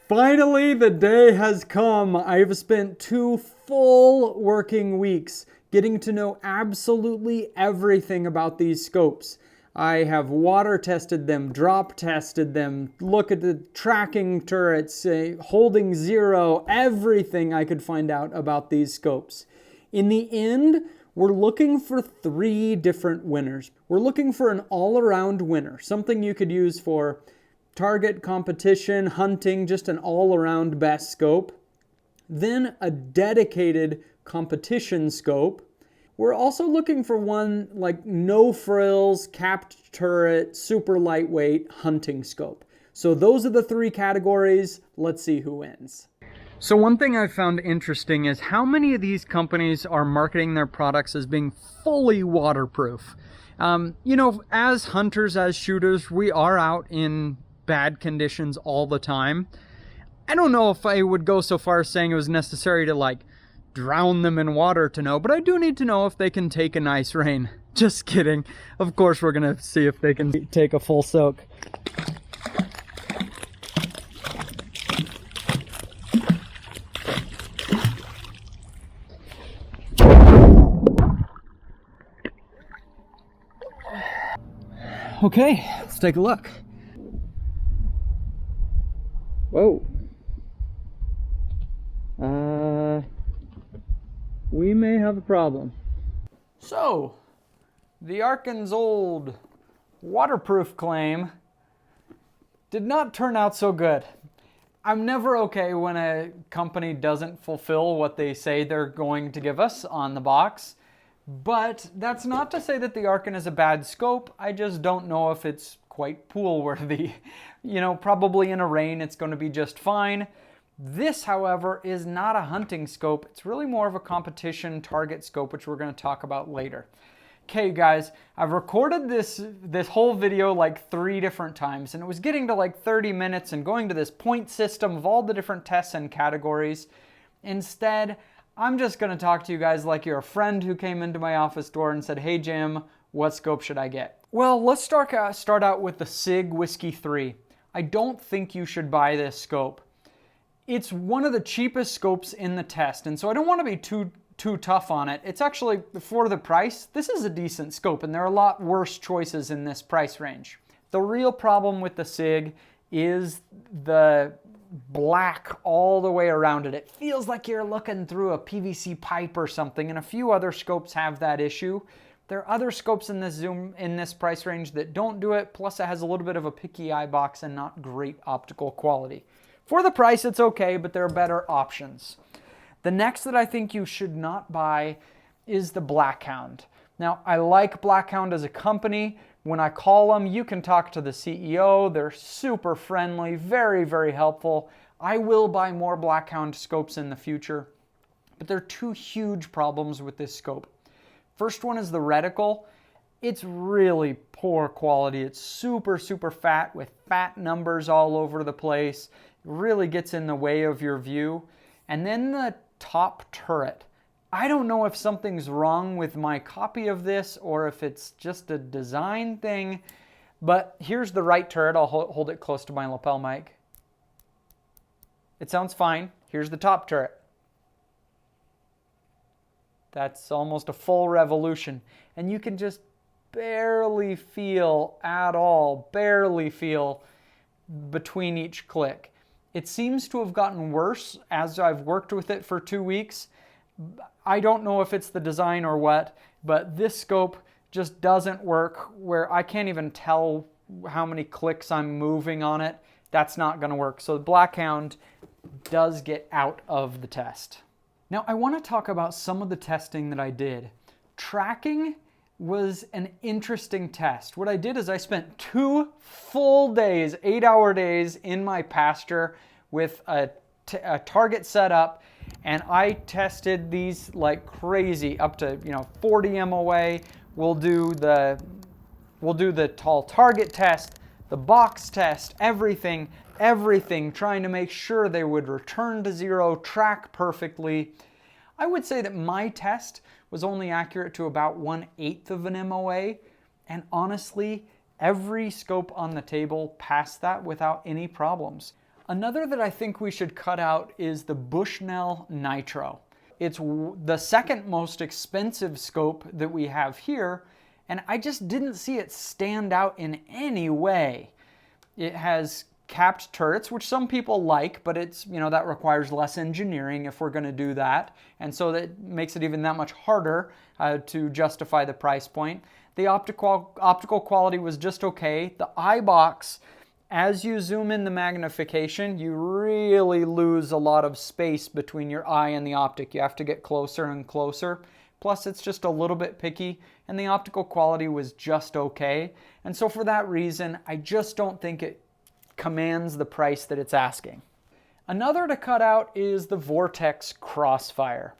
Finally, the day has come. I've spent 2 full working weeks getting to know absolutely everything about these scopes. I have water tested them, drop tested them, look at the tracking turrets, holding zero, everything I could find out about these scopes. In the end, we're looking for 3 different winners. We're looking for an all-around winner, something you could use for target, competition, hunting, just an all-around best scope. Then a dedicated competition scope. We're also looking for one like no frills, capped turret, super lightweight hunting scope. So those are the 3 categories. Let's see who wins. So one thing I found interesting is how many of these companies are marketing their products as being fully waterproof. You know, as hunters, as shooters, we are out in bad conditions all the time. I don't know if I would go so far as saying it was necessary to like drown them in water to know, but I do need to know if they can take a nice rain. Just kidding. Of course, we're gonna see if they can take a full soak. Okay, let's take a look. Whoa. We may have a problem. So, the Arkin's old waterproof claim did not turn out so good. I'm never okay when a company doesn't fulfill what they say they're going to give us on the box. But that's not to say that the Arkin is a bad scope. I just don't know if it's quite pool worthy. You know, probably in a rain it's going to be just fine. This, however, is not a hunting scope. It's really more of a competition target scope, which we're going to talk about later. Okay, guys, I've recorded this whole video like 3 different times, and it was getting to like 30 minutes and going to this point system of all the different tests and categories. Instead, I'm just going to talk to you guys like you're a friend who came into my office door and said, "Hey Jim, what scope should I get?" Well, let's start out with the Sig Whiskey 3. I don't think you should buy this scope. It's one of the cheapest scopes in the test, and so I don't want to be too tough on it. It's actually, for the price, this is a decent scope, and there are a lot worse choices in this price range. The real problem with the Sig is the black all the way around it. It feels like you're looking through a PVC pipe or something, and a few other scopes have that issue. There are other scopes in this price range that don't do it, plus it has a little bit of a picky eye box and not great optical quality. For the price, it's okay, but there are better options. The next that I think you should not buy is the Blackhound. Now, I like Blackhound as a company. When I call them, you can talk to the CEO. They're super friendly, very, very helpful. I will buy more Blackhound scopes in the future, but there are 2 huge problems with this scope. First one is the reticle. It's really poor quality. It's super, super fat with fat numbers all over the place. It really gets in the way of your view. And then the top turret. I don't know if something's wrong with my copy of this or if it's just a design thing, but here's the right turret. I'll hold it close to my lapel mic. It sounds fine. Here's the top turret. That's almost a full revolution. And you can just barely feel at all, barely feel between each click. It seems to have gotten worse as I've worked with it for 2 weeks. I don't know if it's the design or what, but this scope just doesn't work where I can't even tell how many clicks I'm moving on it. That's not going to work. So the Blackhound does get out of the test. Now I want to talk about some of the testing that I did. Tracking was an interesting test. What I did is I spent 2 full days, 8-hour days in my pasture with a target set up, and I tested these like crazy up to 40 MOA. We'll do the tall target test, the box test, everything, trying to make sure they would return to 0, track perfectly. I would say that my test was only accurate to about 1/8 of an MOA, and honestly, every scope on the table passed that without any problems. Another that I think we should cut out is the Bushnell Nitro. It's the second most expensive scope that we have here, and I just didn't see it stand out in any way. It has capped turrets, which some people like, but it's, that requires less engineering if we're going to do that. And so that makes it even that much harder to justify the price point. The optical quality was just okay. The eye box, as you zoom in the magnification, you really lose a lot of space between your eye and the optic. You have to get closer and closer. Plus, it's just a little bit picky, and the optical quality was just okay. And so for that reason, I just don't think it commands the price that it's asking. Another to cut out is the Vortex Crossfire.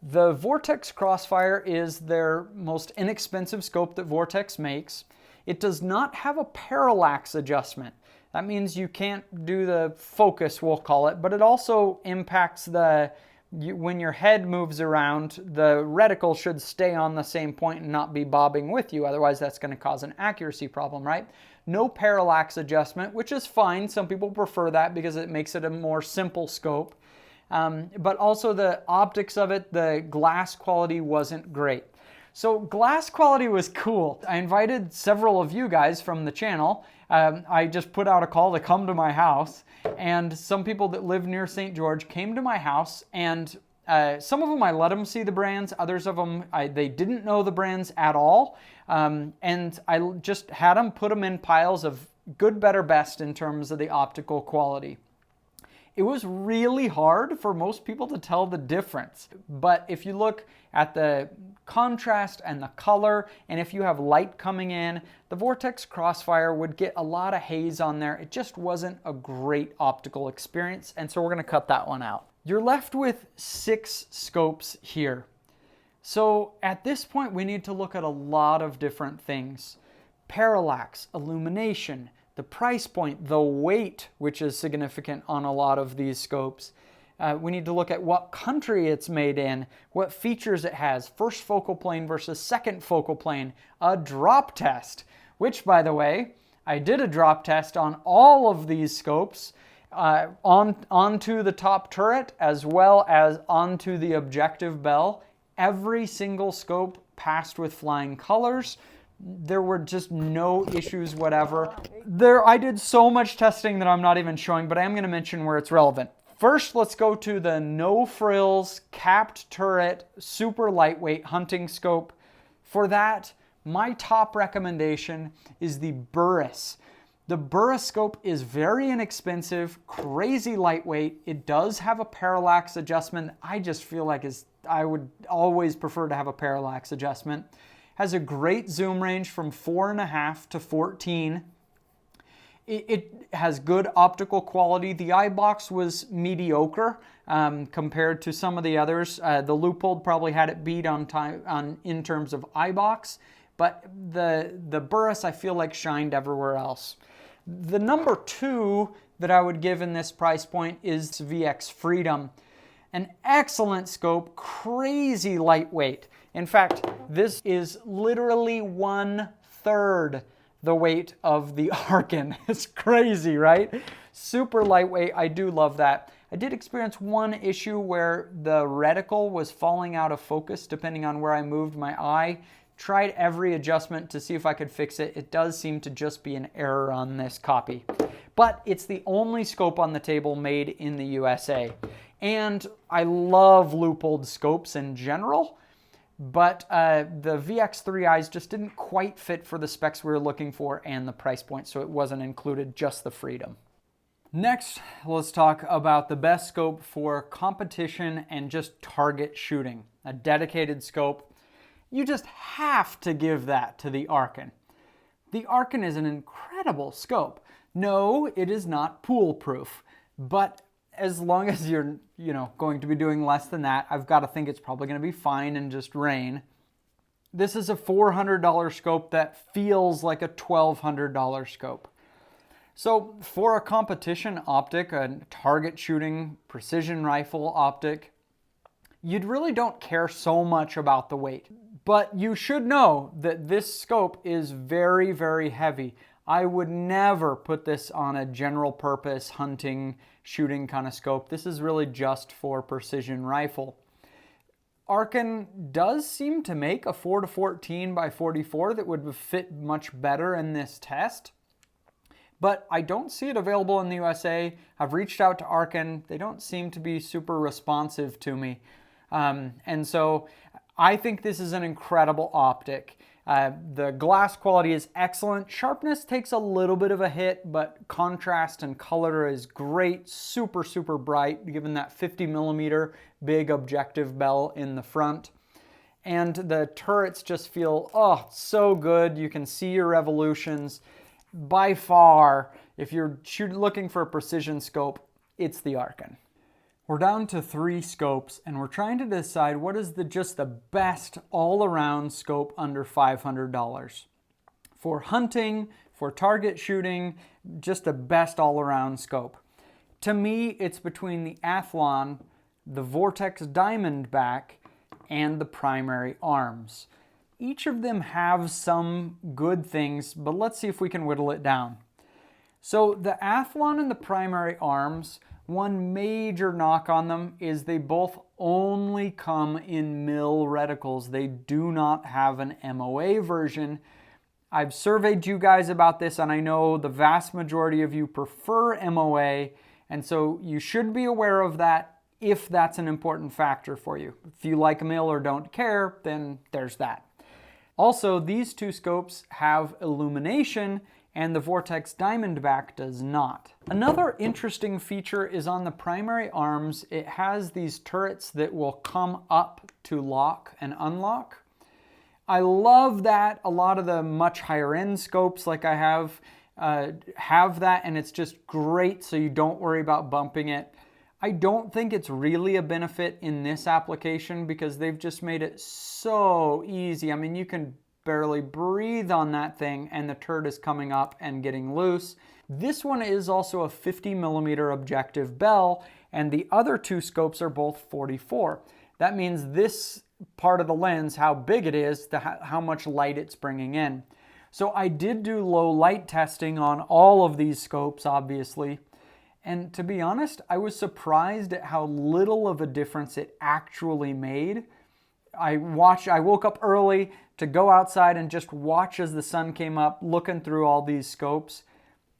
The Vortex Crossfire is their most inexpensive scope that Vortex makes. It does not have a parallax adjustment. That means you can't do the focus, we'll call it, but it also impacts when your head moves around, the reticle should stay on the same point and not be bobbing with you. Otherwise, that's going to cause an accuracy problem, right? No parallax adjustment, which is fine. Some people prefer that because it makes it a more simple scope. But also the optics of it, the glass quality wasn't great. So glass quality was cool. I invited several of you guys from the channel. I just put out a call to come to my house, and some people that live near St. George came to my house, and some of them I let them see the brands. Others of them, they didn't know the brands at all. And I just had them put them in piles of good, better, best in terms of the optical quality. It was really hard for most people to tell the difference. But if you look at the contrast and the color, and if you have light coming in, the Vortex Crossfire would get a lot of haze on there. It just wasn't a great optical experience, and so we're going to cut that one out. You're left with 6 scopes here. So at this point, we need to look at a lot of different things. Parallax, illumination, the price point, the weight, which is significant on a lot of these scopes. We need to look at what country it's made in, what features it has, first focal plane versus second focal plane, a drop test, which, by the way, I did a drop test on all of these scopes, onto the top turret as well as onto the objective bell. Every single scope passed with flying colors. There were just no issues whatever. I did so much testing that I'm not even showing, but I am going to mention where it's relevant. First, let's go to the no frills, capped turret, super lightweight hunting scope. For that, my top recommendation is the Burris. The Burris scope is very inexpensive, crazy lightweight. It does have a parallax adjustment. I just feel like I would always prefer to have a parallax adjustment. Has a great zoom range from 4.5 to 14. It has good optical quality. The eye box was mediocre compared to some of the others. The Leupold probably had it beat in terms of eye box, but the Burris I feel like shined everywhere else. The number 2 that I would give in this price point is VX Freedom. An excellent scope, crazy lightweight. In fact, this is literally 1/3 the weight of the Arken. It's crazy, right? Super lightweight. I do love that. I did experience one issue where the reticle was falling out of focus depending on where I moved my eye. Tried every adjustment to see if I could fix it. It does seem to just be an error on this copy. But it's the only scope on the table made in the USA. And I love Leupold scopes in general, but the VX3 eyes just didn't quite fit for the specs we were looking for and the price point, so it wasn't included, just the Freedom. Next, let's talk about the best scope for competition and just target shooting. A dedicated scope. You just have to give that to the Arken. The Arken is an incredible scope. No, it is not pool proof, but as long as you're, going to be doing less than that, I've got to think it's probably going to be fine and just rain. This is a $400 scope that feels like a $1,200 scope. So for a competition optic, a target shooting precision rifle optic, you really don't care so much about the weight. But you should know that this scope is very, very heavy. I would never put this on a general purpose hunting, shooting kind of scope. This is really just for precision rifle. Arken does seem to make a 4-14 by 44 that would fit much better in this test, but I don't see it available in the USA. I've reached out to Arken. They don't seem to be super responsive to me. And so I think this is an incredible optic. The glass quality is excellent. Sharpness takes a little bit of a hit, but contrast and color is great. Super, super bright, given that 50mm big objective bell in the front. And the turrets just feel, oh, so good. You can see your revolutions. By far, if you're looking for a precision scope, it's the Arken. We're down to 3 scopes, and we're trying to decide what is just the best all-around scope under $500. For hunting, for target shooting, just the best all-around scope. To me, it's between the Athlon, the Vortex Diamondback, and the Primary Arms. Each of them have some good things, but let's see if we can whittle it down. So the Athlon and the Primary Arms, one major knock on them is they both only come in mil reticles. They do not have an MOA version. I've surveyed you guys about this, and I know the vast majority of you prefer MOA, and so you should be aware of that if that's an important factor for you. If you like mil or don't care, then there's that. Also, these 2 scopes have illumination, and the Vortex Diamondback does not. Another interesting feature is on the Primary Arms. It has these turrets that will come up to lock and unlock. I love that. A lot of the much higher end scopes like I have that, and it's just great so you don't worry about bumping it. I don't think it's really a benefit in this application because they've just made it so easy. I mean, you can barely breathe on that thing and the turret is coming up and getting loose. This one is also a 50mm objective bell, and the other 2 scopes are both 44. That means this part of the lens, how big it is, how much light it's bringing in. So I did do low light testing on all of these scopes, obviously. And to be honest, I was surprised at how little of a difference it actually made. I woke up early to go outside and just watch as the sun came up, looking through all these scopes.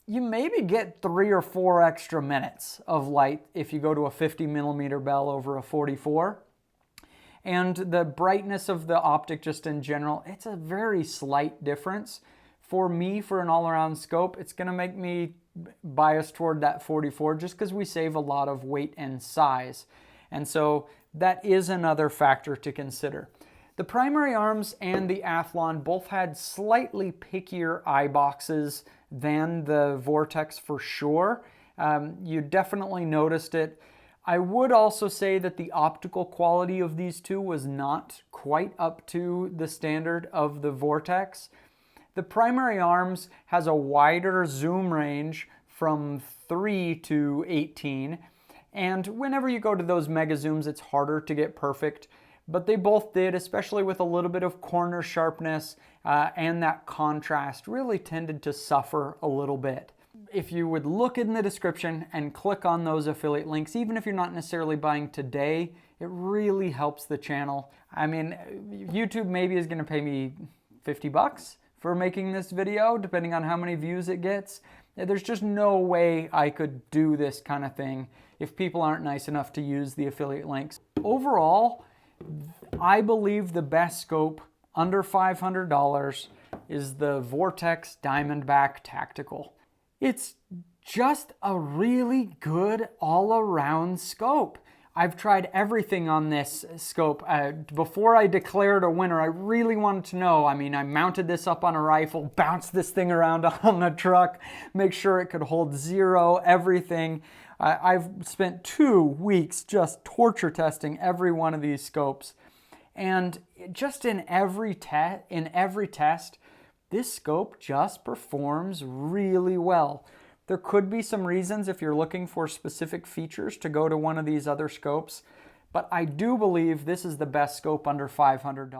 You maybe get 3 or 4 extra minutes of light if you go to a 50mm bell over a 44. And the brightness of the optic just in general, it's a very slight difference. For me, for an all-around scope, it's going to make me biased toward that 44 just because we save a lot of weight and size. And so that is another factor to consider. The Primary Arms and the Athlon both had slightly pickier eye boxes than the Vortex for sure. You definitely noticed it. I would also say that the optical quality of these 2 was not quite up to the standard of the Vortex. The Primary Arms has a wider zoom range from 3 to 18, and whenever you go to those mega zooms, it's harder to get perfect, but they both did, especially with a little bit of corner sharpness and that contrast really tended to suffer a little bit. If you would look in the description and click on those affiliate links, even if you're not necessarily buying today, it really helps the channel. I mean, YouTube maybe is going to pay me $50 for making this video, depending on how many views it gets. There's just no way I could do this kind of thing if people aren't nice enough to use the affiliate links. Overall, I believe the best scope under $500 is the Vortex Diamondback Tactical. It's just a really good all-around scope. I've tried everything on this scope. Before I declared a winner, I really wanted to know. I mean, I mounted this up on a rifle, bounced this thing around on a truck, make sure it could hold 0, everything. I've spent 2 weeks just torture testing every one of these scopes. And just in every test, this scope just performs really well. There could be some reasons if you're looking for specific features to go to one of these other scopes, but I do believe this is the best scope under $500.